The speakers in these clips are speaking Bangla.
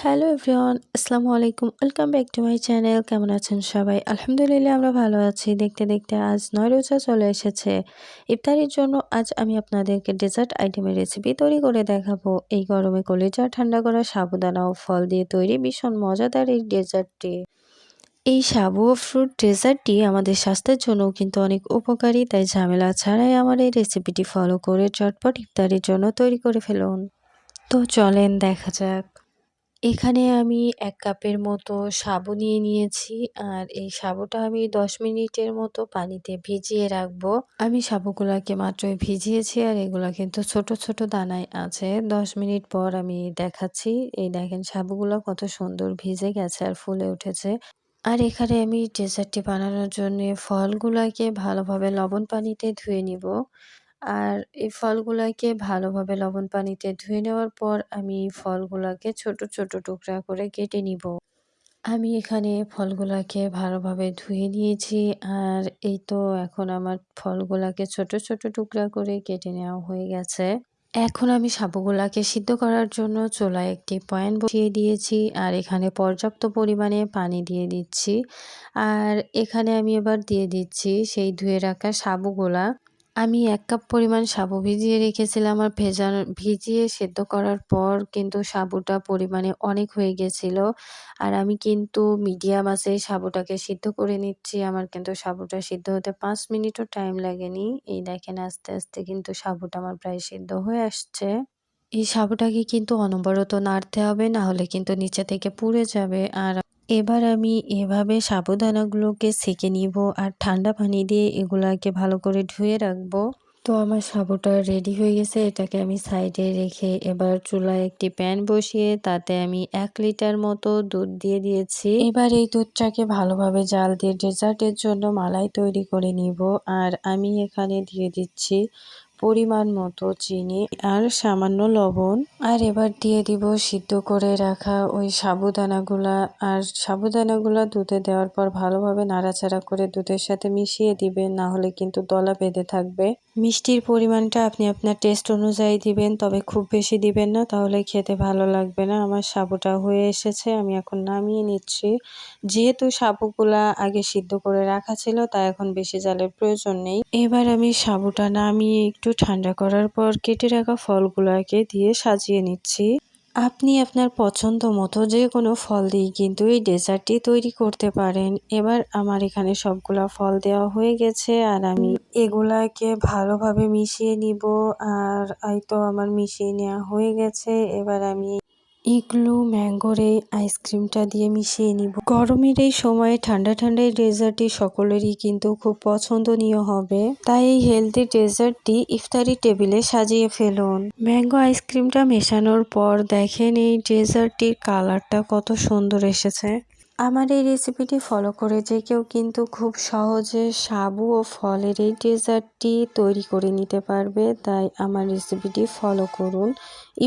হ্যালো এভরিওয়ান, আসসালামু আলাইকুম। Welcome back to my channel. কেমন আছেন সবাই? আলহামদুলিল্লাহ আমরা ভালো আছি। দেখতে দেখতে আজ ৯ রোজা চলে এসেছে। ইফতারির জন্য আজ আমি আপনাদেরকে ডেজার্ট আইটেমের রেসিপি তৈরি করে দেখাবো। এই গরমে কলিজা ঠান্ডা করা সাবুদানা ও ফল দিয়ে তৈরি ভীষণ মজাদার এই ডেজার্টটি। এই সাবু ও ফ্রুট ডেজার্টটি আমাদের স্বাস্থ্যের জন্যও কিন্তু অনেক উপকারী, তাই ঝামেলা ছাড়াই আমার এই রেসিপিটি ফলো করে চটপট ইফতারির জন্য তৈরি করে ফেলুন। তো চলেন দেখা যাক। এখানে আমি ১ কাপের মতো সাবু নিয়ে নিয়েছি। আর এই সাবুটা আমি ১০ মিনিটের মতো পানিতে ভিজিয়ে রাখবো। আমি সাবুগুলাকে মাত্রই ভিজিয়েছি আর এগুলা কিন্তু ছোট, ছোট দানায় আছে। ১০ মিনিট পর আমি দেখাচ্ছি। এই দেখেন সাবুগুলা কত সুন্দর ভিজে গেছে আর ফুলে উঠেছে। আর এখানে আমি ডেজার্টটি বানানোর জন্যে ফলগুলাকে ভালোভাবে লবণ পানিতে ধুয়ে নিবো। আর এই ফলগুলাকে ভালোভাবে লবণ পানিতে ধুয়ে নেওয়ার পর আমি ফলগুলাকে ছোট, ছোট টুকরা করে কেটে নিব। আমি এখানে ফলগুলাকে ভালোভাবে ধুয়ে নিয়েছি। আর এই তো এখন আমার ফলগুলাকে ছোট, ছোট টুকরা করে কেটে নেওয়া হয়ে গেছে। এখন আমি সাবুগুলাকে সিদ্ধ করার জন্য চুলায় একটি পয়েন বসিয়ে দিয়েছি আর এখানে পর্যাপ্ত পরিমাণে পানি দিয়ে দিচ্ছি। আর এখানে আমি এবার দিয়ে দিচ্ছি সেই ধুয়ে রাখা সাবুগুলা। আমি ১ কাপ পরিমাণ সাবু ভিজিয়ে রেখেছিলাম আর ভিজিয়ে সেদ্ধ করার পর কিন্তু সাবুটা পরিমাণে অনেক হয়ে গেছিল। আর আমি কিন্তু মিডিয়াম আঁচে সাবুটাকে সিদ্ধ করে নিচ্ছি। আমার কিন্তু সাবুটা সিদ্ধ হতে ৫ মিনিটও টাইম লাগেনি। এই দেখেন আস্তে, আস্তে কিন্তু সাবুটা আমার প্রায় সিদ্ধ হয়ে আসছে। এই সাবুটাকে কিন্তু অনবরত নাড়তে হবে, না হলে কিন্তু নিচে থেকে পুড়ে যাবে। আর এবার আমি এভাবে সাবুদানাগুলোকে ছেঁকে নিব আর ঠান্ডা পানি দিয়ে এগুলাকে ভালো করে ধুয়ে রাখবো। তো আমার সাবুটা রেডি হয়ে গেছে। এটাকে আমি সাইডে রেখে এবার চুলায় একটি প্যান বসিয়ে তাতে আমি ১ লিটার মতো দুধ দিয়ে দিয়েছি। এবার এই দুধটাকে ভালোভাবে জাল দিয়ে ডেজার্টের জন্য মালাই তৈরি করে নিব। আর আমি এখানে দিয়ে দিচ্ছি পরিমাণ মতো চিনি আর সামান্য লবণ। আর এবার দিয়ে দিব সিদ্ধ করে রাখা ওই সাবুদানাগুলা। আর সাবুদানাগুলা দুধে দেওয়ার পর ভালোভাবে নাড়াচাড়া করে দুধের সাথে মিশিয়ে দিবেন, না হলে কিন্তু দলা বেঁধে থাকবে। মিষ্টির পরিমাণটা আপনি আপনার টেস্ট অনুযায়ী দিবেন, তবে খুব বেশি দিবেন না, তাহলে খেতে ভালো লাগবে না। আমার সাবুটা হয়ে এসেছে, আমি এখন নামিয়ে নিচ্ছি। যেহেতু সাবুগুলা আগে সিদ্ধ করে রাখা ছিল, তাই এখন বেশি জালের প্রয়োজন নেই। এবার আমি সাবুটা নামিয়ে একটু ঠান্ডা করার পর কেটে রাখা ফলগুলাকে দিয়ে সাজিয়ে নিচ্ছি। আপনি আপনার পছন্দ মতো যে কোনো ফল দিয়ে কিন্তু এই ডেজার্টটি তৈরি করতে পারেন। এবার আমার এখানে সবগুলা ফল দেওয়া হয়ে গেছে আর আমি এগুলাকে ভালোভাবে মিশিয়ে নিব। আর এই তো আমার মিশিয়ে নেওয়া হয়ে গেছে। এবার আমি ইগলু ম্যাঙ্গোর এই আইসক্রিমটা দিয়ে মিশিয়ে নিব। গরমের এই সময়ে ঠান্ডা ঠান্ডা এই ডেজার্টটি সকলেরই কিন্তু খুব পছন্দনীয় হবে, তাই এই হেলদি ডেজার্টটি ইফতারি টেবিলে সাজিয়ে ফেলুন। ম্যাঙ্গো আইসক্রিমটা মেশানোর পর দেখেন এই ডেজার্টটির কালারটা কত সুন্দর এসেছে। আমার এই রেসিপিটি ফলো করে যে কেউ কিন্তু খুব সহজে সাবু ও ফলের এই ডেজার্টটি তৈরি করে নিতে পারবে, তাই আমার রেসিপিটি ফলো করুন।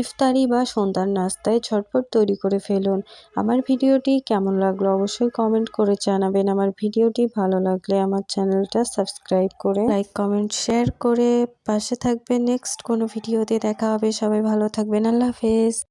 ইফতারি বা সন্ধ্যার নাস্তায় ঝটপট তৈরি করে ফেলুন। আমার ভিডিওটি কেমন লাগলো অবশ্যই কমেন্ট করে জানাবেন। আমার ভিডিওটি ভালো লাগলে আমার চ্যানেলটা সাবস্ক্রাইব করে লাইক কমেন্ট শেয়ার করে পাশে থাকবেন। নেক্সট কোনো ভিডিওতে দেখা হবে। সবাই ভালো থাকবেন। আল্লাহ হাফেজ।